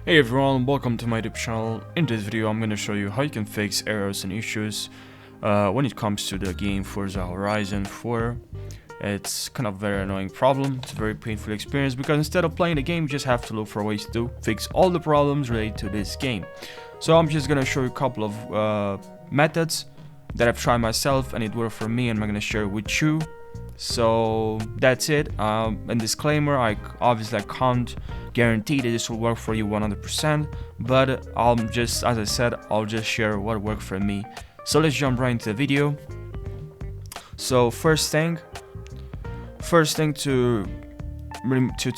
Hey everyone, welcome to my YouTube channel. In this video I'm gonna show you how you can fix errors and issues when it comes to the game Forza Horizon 4. It's kind of a very annoying problem. It's a very painful experience because instead of playing the game you just have to look for ways to fix all the problems related to this game. So I'm just gonna show you a couple of methods that I've tried myself and it worked for me, and I'm gonna share it with you. So that's it. And disclaimer, I obviously can't guarantee that this will work for you 100%, but I'll just, as I said, I'll just share what worked for me. So let's jump right into the video. So first thing to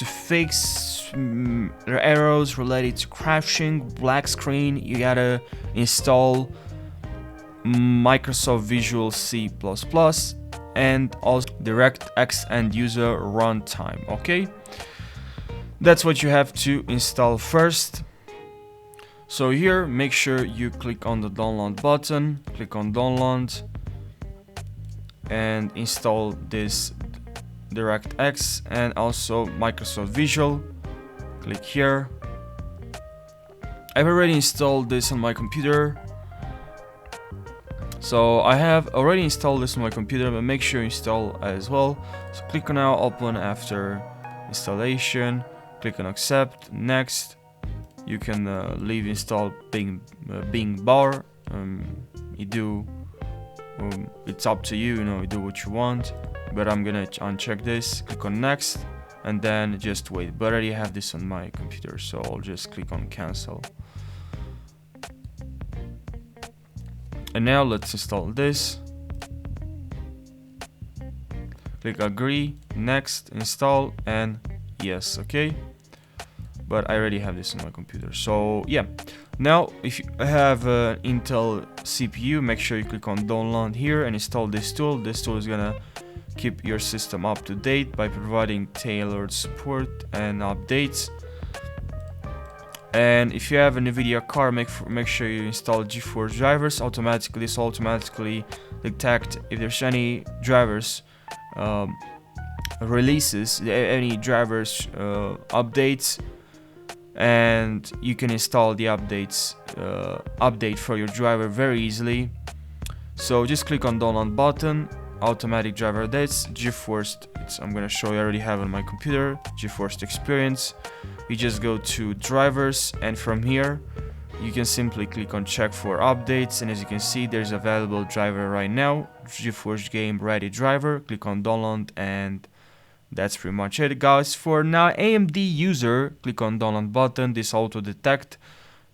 fix the errors related to crashing, black screen, you gotta install Microsoft Visual C++ and also DirectX end user runtime. Okay, that's what you have to install first. So here, make sure you click on the download button, click on download and install this DirectX and also Microsoft Visual. Click here. I've already installed this on my computer. So I have already installed this on my computer, but make sure you install as well. So click on now, open after installation, click on accept, next. You can leave install Bing bar. It's up to you, you do what you want, but I'm gonna uncheck this, click on next, and then just wait. But I already have this on my computer, so I'll just click on cancel. And now let's install this. Click agree, next, install, and yes. Okay, but I already have this on my computer, so yeah. Now if you have an Intel CPU, make sure you click on download here and install this tool. This tool is gonna keep your system up to date by providing tailored support and updates. And if you have a NVIDIA card, make sure you install GeForce drivers automatically. This will automatically detect if there's any drivers releases, any drivers updates, and you can install the update for your driver very easily. So just click on download button, automatic driver updates, GeForce. I'm gonna show you. I already have on my computer GeForce Experience. You just go to drivers, and from here you can simply click on check for updates, and as you can see there's available driver right now, GeForce Game Ready driver. Click on download, and that's pretty much it, guys. For now, AMD user, click on download button. This auto detect,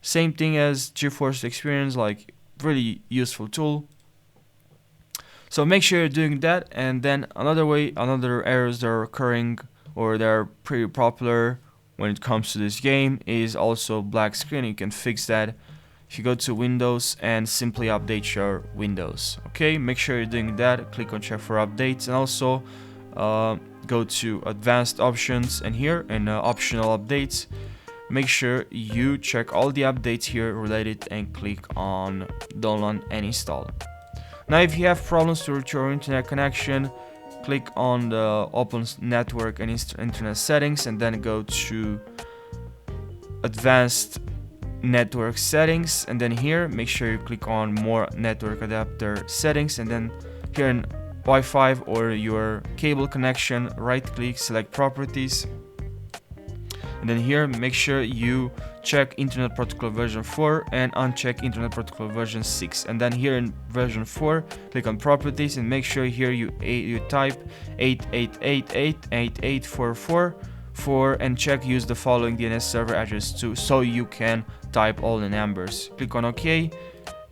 same thing as GeForce Experience, like really useful tool. So make sure you're doing that. And then another errors that are occurring, or they're pretty popular when it comes to this game, is also black screen. You can fix that if you go to Windows and simply update your Windows. Okay, make sure you're doing that. Click on check for updates, and also go to advanced options, and here in optional updates, make sure you check all the updates here related and click on download and install. Now if you have problems with your internet connection, click on the open network and internet settings, and then go to advanced network settings, and then here make sure you click on more network adapter settings, and then here in Wi-Fi or your cable connection, right click, select properties, and then here make sure you check Internet Protocol version 4 and uncheck Internet Protocol version 6, and then here in version 4 click on properties and make sure here you type 88888844 and check use the following DNS server address too, so you can type all the numbers. Click on OK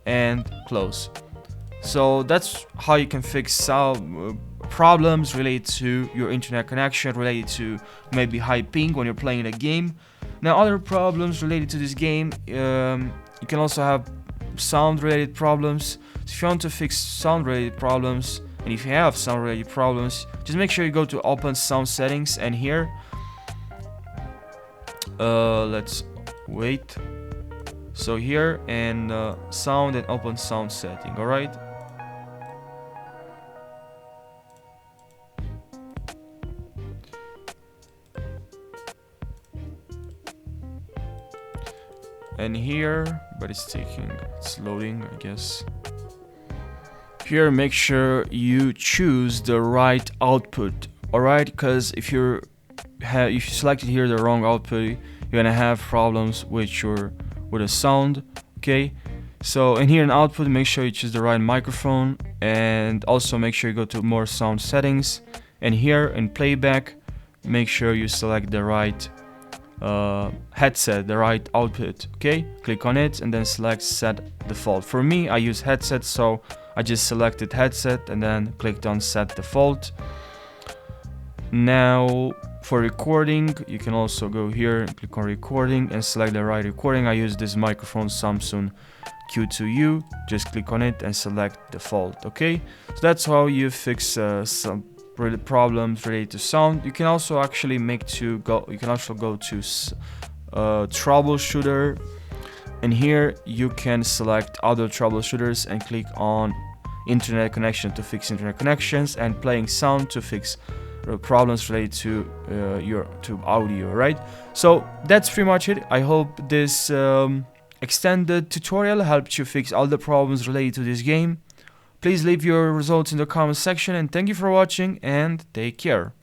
and close. So that's how you can fix some problems related to your internet connection, related to maybe high ping when you're playing a game. Now other problems related to this game, you can also have sound related problems. So if you want to fix sound related problems, and if you have sound related problems, just make sure you go to open sound settings, and here let's wait. So here in sound and open sound setting. Alright, and here, but it's loading, I guess. Here, make sure you choose the right output, alright? Because if you selected here the wrong output, you're gonna have problems with the sound, okay? So in here in output, make sure you choose the right microphone, and also make sure you go to more sound settings, and here in playback, make sure you select the right headset, the right output, okay? Click on it and then select set default. For me, I use headset, so I just selected headset and then clicked on set default. Now for recording, you can also go here and click on recording and select the right recording. I use this microphone Samsung Q2U. Just click on it and select default, okay? So that's how you fix some problems related to sound. You can also actually go to troubleshooter, and here you can select other troubleshooters and click on internet connection to fix internet connections, and playing sound to fix problems related to audio, right? So that's pretty much it. I hope this extended tutorial helped you fix all the problems related to this game. Please leave your results in the comment section, and thank you for watching, and take care.